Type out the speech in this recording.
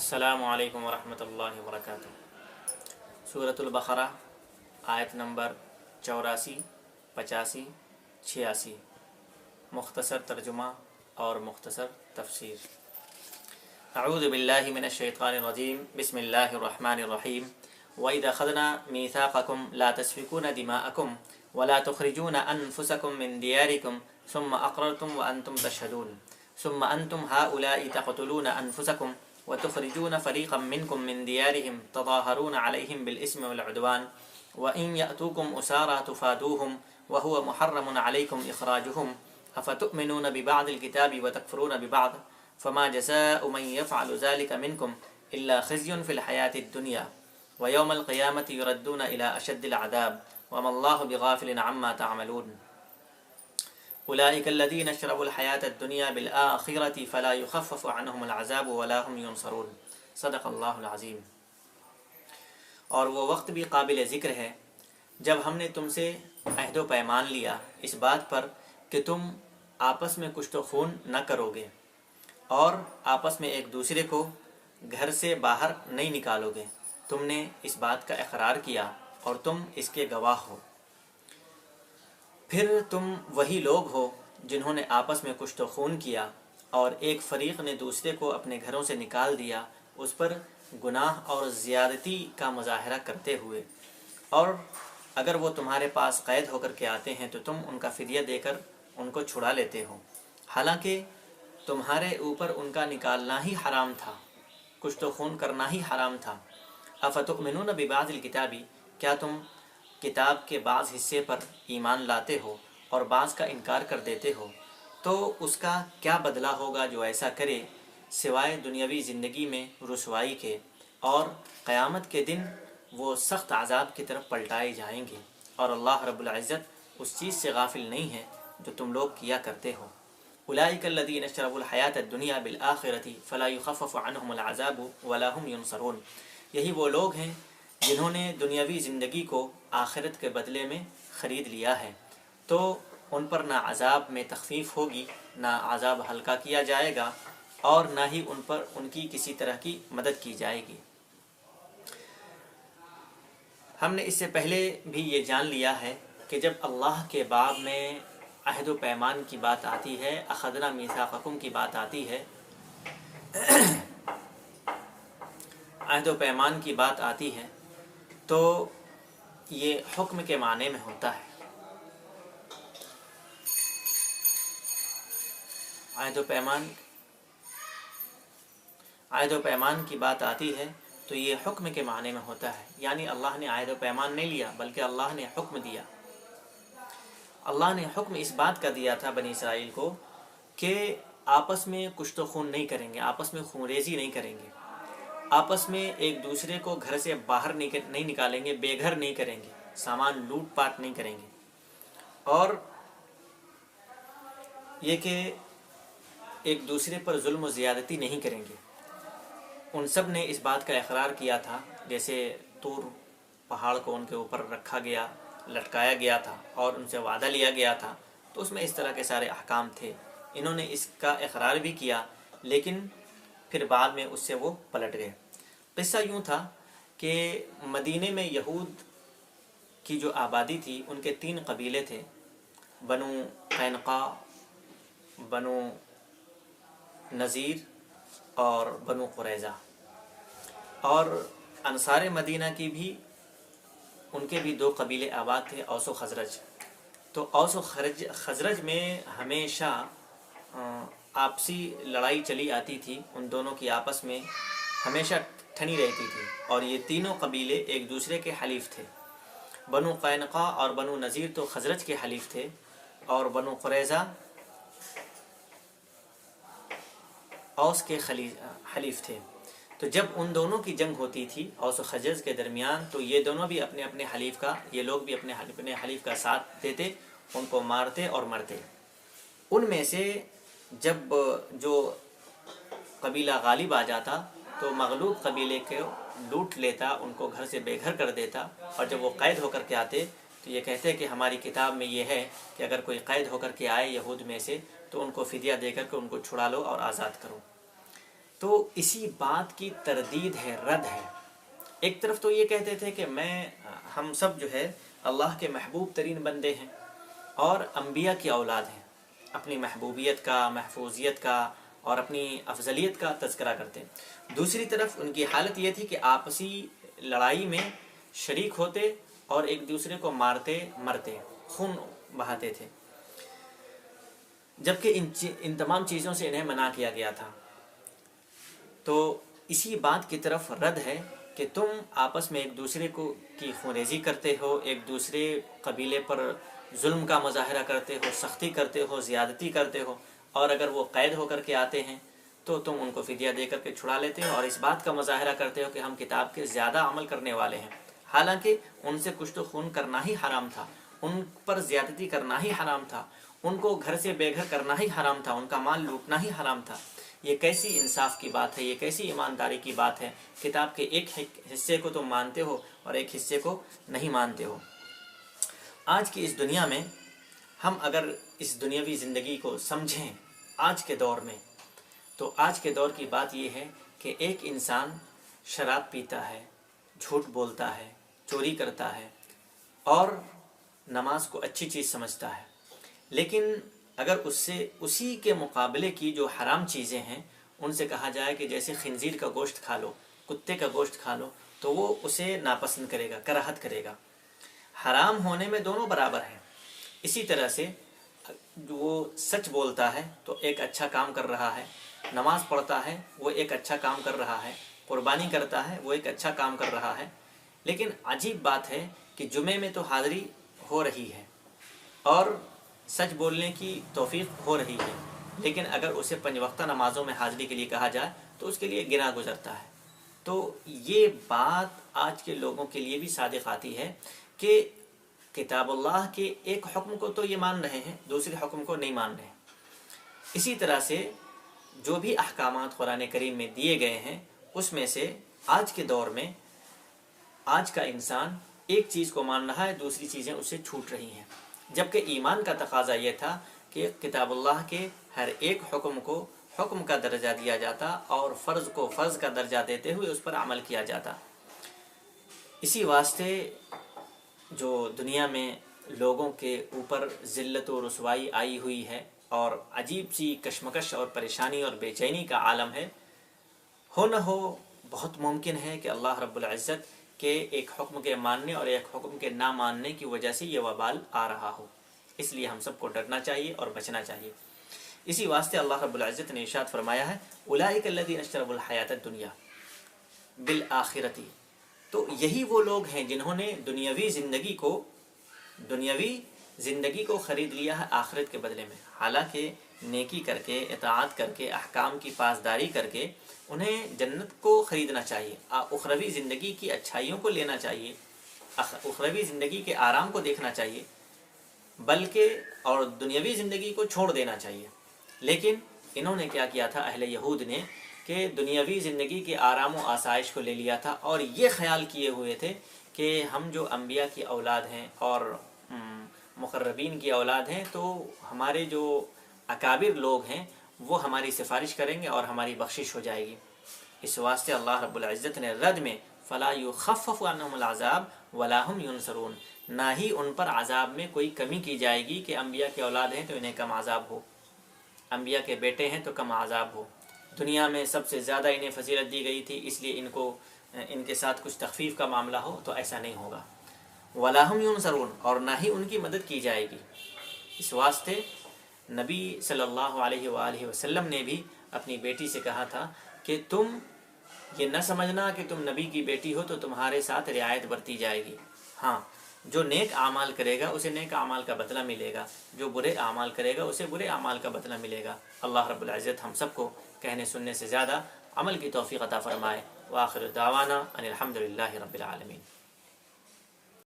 السلام علیکم ورحمۃ اللہ وبرکاتہ۔ سورۃ البقرہ آیت نمبر 84، 85، 86۔ مختصر ترجمہ اور مختصر تفسیر۔ اعوذ باللہ من الشیطان الرجیم، بسم اللہ الرحمن الرحیم۔ وَإِذْ أَخَذْنَا مِيثَاقَكُمْ لَا تَسْفِكُونَ دِمَاءَكُمْ وَلَا تُخْرِجُونَ أَنفُسَكُم مِّن دِيَارِكُمْ ثُمَّ أَقْرَرْتُمْ وَأَنْتُمْ تَشْهَدُونَ ثُمَّ أَنْتُمْ هَؤُلَاءِ تَقْتُلُونَ أَنفُسَكُمْ وَتُخْرِجُونَ فَرِيقًا مِّنكُم مِّن دِيَارِهِمْ تَظَاهَرُونَ عَلَيْهِم بِالْإِثْمِ وَالْعُدْوَانِ وَإِن يَأْتُوكُمْ أُسَارَىٰ تُفَادُوهُمْ وَهُوَ مُحَرَّمٌ عَلَيْكُمْ إِخْرَاجُهُمْ أَفَتُؤْمِنُونَ بِبَعْضِ الْكِتَابِ وَتَكْفُرُونَ بِبَعْضٍ فَمَا جَزَاءُ مَن يَفْعَلُ ذَلِكَ مِنكُمْ إِلَّا خِزْيٌ فِي الْحَيَاةِ الدُّنْيَا وَيَوْمَ الْقِيَامَةِ يُرَدُّونَ إِلَىٰ أَشَدِّ الْعَذَابِ وَمَا اللَّهُ بِغَافِلٍ عَمَّا تَعْمَلُونَ أولئك الذين اشتروا الحياة الدنيا بالآخرة فلا يخفف عنهم العذاب ولا هم ينصرون۔ صدق اللہ العظیم۔ اور وہ وقت بھی قابل ذکر ہے جب ہم نے تم سے عہد و پیمان لیا اس بات پر کہ تم آپس میں کشت و خون نہ کرو گے اور آپس میں ایک دوسرے کو گھر سے باہر نہیں نکالو گے۔ تم نے اس بات کا اقرار کیا اور تم اس کے گواہ ہو۔ پھر تم وہی لوگ ہو جنہوں نے آپس میں کشت و خون کیا اور ایک فریق نے دوسرے کو اپنے گھروں سے نکال دیا اس پر گناہ اور زیادتی کا مظاہرہ کرتے ہوئے، اور اگر وہ تمہارے پاس قید ہو کر کے آتے ہیں تو تم ان کا فدیہ دے کر ان کو چھڑا لیتے ہو، حالانکہ تمہارے اوپر ان کا نکالنا ہی حرام تھا، کشت و خون کرنا ہی حرام تھا۔ افتؤمنون ببعض الکتاب، کیا تم کتاب کے بعض حصے پر ایمان لاتے ہو اور بعض کا انکار کر دیتے ہو، تو اس کا کیا بدلہ ہوگا جو ایسا کرے سوائے دنیاوی زندگی میں رسوائی کے، اور قیامت کے دن وہ سخت عذاب کی طرف پلٹائے جائیں گے، اور اللہ رب العزت اس چیز سے غافل نہیں ہے جو تم لوگ کیا کرتے ہو۔ اولئک الذین اشتروا الحیاۃ الدنیا بالآخرۃ فلا یخفف عنہم العذاب ولا هم ینصرون۔ یہی وہ لوگ ہیں جنہوں نے دنیاوی زندگی کو آخرت کے بدلے میں خرید لیا ہے، تو ان پر نہ عذاب میں تخفیف ہوگی، نہ عذاب ہلکا کیا جائے گا، اور نہ ہی ان پر ان کی کسی طرح کی مدد کی جائے گی۔ ہم نے اس سے پہلے بھی یہ جان لیا ہے کہ جب اللہ کے باب میں عہد و پیمان کی بات آتی ہے، اخذنا میثاقکم کی بات آتی ہے، عہد و پیمان کی بات آتی ہے، تو یہ حکم کے معنی میں ہوتا ہے۔ عہد و پیمان کی بات آتی ہے تو یہ حکم کے معنی میں ہوتا ہے، یعنی اللہ نے عہد و پیمان نہیں لیا بلکہ اللہ نے حکم دیا۔ اللہ نے حکم اس بات کا دیا تھا بنی اسرائیل کو کہ آپس میں کشت و خون نہیں کریں گے، آپس میں خون ریزی نہیں کریں گے، آپس میں ایک دوسرے کو گھر سے باہر نہیں نکالیں گے، بے گھر نہیں کریں گے، سامان لوٹ پاٹ نہیں کریں گے، اور یہ کہ ایک دوسرے پر ظلم و زیادتی نہیں کریں گے۔ ان سب نے اس بات کا اقرار کیا تھا، جیسے طور پہاڑ کو ان کے اوپر رکھا گیا، لٹکایا گیا تھا اور ان سے وعدہ لیا گیا تھا، تو اس میں اس طرح کے سارے احکام تھے۔ انہوں نے اس کا اقرار بھی کیا، لیکن پھر بعد میں اس سے وہ پلٹ گئے۔ قصہ یوں تھا کہ مدینے میں یہود کی جو آبادی تھی ان کے 3 قبیلے تھے، بنو قینقاع، بنو نذیر اور بنو قریظہ، اور انصار مدینہ کی بھی ان کے بھی 2 قبیلے آباد تھے، اوس و خزرج۔ تو اوس و خزرج میں ہمیشہ آپسی لڑائی چلی آتی تھی، ان دونوں کی آپس میں ہمیشہ ٹھنی رہتی تھی، اور یہ تینوں قبیلے ایک دوسرے کے حلیف تھے۔ بنو قینقاع اور بنو نذیر تو خزرج کے حلیف تھے، اور بنو قریظہ اوس کے حلیف تھے۔ تو جب ان دونوں کی جنگ ہوتی تھی اوس و خزرج کے درمیان، تو یہ دونوں بھی اپنے اپنے حلیف کا، یہ لوگ بھی اپنے حلیف کا ساتھ دیتے، ان کو مارتے اور مرتے۔ ان میں سے جب جو قبیلہ غالب آ جاتا تو مغلوب قبیلے کو لوٹ لیتا، ان کو گھر سے بے گھر کر دیتا، اور جب وہ قید ہو کر کے آتے تو یہ کہتے کہ ہماری کتاب میں یہ ہے کہ اگر کوئی قید ہو کر کے آئے یہود میں سے تو ان کو فدیہ دے کر کے ان کو چھڑا لو اور آزاد کرو۔ تو اسی بات کی تردید ہے، رد ہے۔ ایک طرف تو یہ کہتے تھے کہ ہم سب جو ہے اللہ کے محبوب ترین بندے ہیں اور انبیاء کی اولاد ہیں، اپنی محبوبیت کا، محفوظیت کا اور اپنی افضلیت کا تذکرہ کرتے ہیں۔ دوسری طرف ان کی حالت یہ تھی کہ آپسی لڑائی میں شریک ہوتے اور ایک دوسرے کو مارتے مرتے، خون بہاتے تھے، جبکہ ان تمام چیزوں سے انہیں منع کیا گیا تھا۔ تو اسی بات کی طرف رد ہے کہ تم آپس میں ایک دوسرے کی خونریزی کرتے ہو، ایک دوسرے قبیلے پر ظلم کا مظاہرہ کرتے ہو، سختی کرتے ہو، زیادتی کرتے ہو، اور اگر وہ قید ہو کر کے آتے ہیں تو تم ان کو فدیہ دے کر کے چھڑا لیتے ہو اور اس بات کا مظاہرہ کرتے ہو کہ ہم کتاب کے زیادہ عمل کرنے والے ہیں، حالانکہ ان سے کشت و خون کرنا ہی حرام تھا، ان پر زیادتی کرنا ہی حرام تھا، ان کو گھر سے بے گھر کرنا ہی حرام تھا، ان کا مال لوٹنا ہی حرام تھا۔ یہ کیسی انصاف کی بات ہے، یہ کیسی ایمانداری کی بات ہے، کتاب کے ایک حصے کو تم مانتے ہو اور ایک حصے کو نہیں مانتے ہو۔ آج کی اس دنیا میں ہم اگر اس دنیاوی زندگی کو سمجھیں آج کے دور میں، تو آج کے دور کی بات یہ ہے کہ ایک انسان شراب پیتا ہے، جھوٹ بولتا ہے، چوری کرتا ہے اور نماز کو اچھی چیز سمجھتا ہے، لیکن اگر اسی کے مقابلے کی جو حرام چیزیں ہیں ان سے کہا جائے کہ جیسے خنزیر کا گوشت کھا لو، کتے کا گوشت کھا لو، تو وہ اسے ناپسند کرے گا، کراہت کرے گا۔ حرام ہونے میں دونوں برابر ہیں۔ اسی طرح سے وہ سچ بولتا ہے تو ایک اچھا کام کر رہا ہے، نماز پڑھتا ہے وہ ایک اچھا کام کر رہا ہے، قربانی کرتا ہے وہ ایک اچھا کام کر رہا ہے، لیکن عجیب بات ہے کہ جمعے میں تو حاضری ہو رہی ہے اور سچ بولنے کی توفیق ہو رہی ہے، لیکن اگر اسے 5 وقتہ نمازوں میں حاضری کے لیے کہا جائے تو اس کے لیے گنا گزرتا ہے۔ تو یہ بات آج کے لوگوں کے لیے بھی صادق آتی ہے کہ کتاب اللہ کے ایک حکم کو تو یہ مان رہے ہیں، دوسرے حکم کو نہیں مان رہے ہیں۔ اسی طرح سے جو بھی احکامات قرآن کریم میں دیے گئے ہیں اس میں سے آج کے دور میں آج کا انسان ایک چیز کو مان رہا ہے، دوسری چیزیں اس سے چھوٹ رہی ہیں، جبکہ ایمان کا تقاضا یہ تھا کہ کتاب اللہ کے ہر ایک حکم کو حکم کا درجہ دیا جاتا اور فرض کو فرض کا درجہ دیتے ہوئے اس پر عمل کیا جاتا۔ اسی واسطے جو دنیا میں لوگوں کے اوپر ذلت و رسوائی آئی ہوئی ہے اور عجیب سی کشمکش اور پریشانی اور بے چینی کا عالم ہے، ہو نہ ہو بہت ممکن ہے کہ اللہ رب العزت کے ایک حکم کے ماننے اور ایک حکم کے نہ ماننے کی وجہ سے یہ وبال آ رہا ہو۔ اس لیے ہم سب کو ڈرنا چاہیے اور بچنا چاہیے۔ اسی واسطے اللہ رب العزت نے ارشاد فرمایا ہے اولئک الذین اشتروا الحیاۃ الدنیا بالآخرۃ، تو یہی وہ لوگ ہیں جنہوں نے دنیاوی زندگی کو خرید لیا ہے آخرت کے بدلے میں۔ حالانکہ نیکی کر کے، اطاعت کر کے، احکام کی پاسداری کر کے انہیں جنت کو خریدنا چاہیے، اخروی زندگی کی اچھائیوں کو لینا چاہیے، اخروی زندگی کے آرام کو دیکھنا چاہیے، بلکہ اور دنیاوی زندگی کو چھوڑ دینا چاہیے۔ لیکن انہوں نے کیا کیا تھا، اہل یہود نے، کہ دنیاوی زندگی کے آرام و آسائش کو لے لیا تھا اور یہ خیال کیے ہوئے تھے کہ ہم جو انبیاء کی اولاد ہیں اور مقربین کی اولاد ہیں تو ہمارے جو اکابر لوگ ہیں وہ ہماری سفارش کریں گے اور ہماری بخشش ہو جائے گی۔ اس واسطے اللہ رب العزت نے رد میں فلا یخفف عنہم العذاب ولا هم ینصرون، نہ ہی ان پر عذاب میں کوئی کمی کی جائے گی کہ انبیاء کی اولاد ہیں تو انہیں کم عذاب ہو، انبیاء کے بیٹے ہیں تو کم عذاب ہو، دنیا میں سب سے زیادہ انہیں فضیلت دی گئی تھی اس لیے ان کے ساتھ کچھ تخفیف کا معاملہ ہو، تو ایسا نہیں ہوگا۔ وَلَا هُمْ يُنصَرُونَ، اور نہ ہی ان کی مدد کی جائے گی۔ اس واسطے نبی صلی اللہ علیہ وآلہ وسلم نے بھی اپنی بیٹی سے کہا تھا کہ تم یہ نہ سمجھنا کہ تم نبی کی بیٹی ہو تو تمہارے ساتھ رعایت برتی جائے گی، ہاں جو نیک اعمال کرے گا اسے نیک اعمال کا بدلہ ملے گا، جو برے اعمال کرے گا اسے برے اعمال کا بدلہ ملے گا۔ اللہ رب العزت ہم سب کو کہنے سننے سے زیادہ عمل کی توفیق عطا فرمائے۔ وآخر دعوانا ان الحمد للہ رب العالمین۔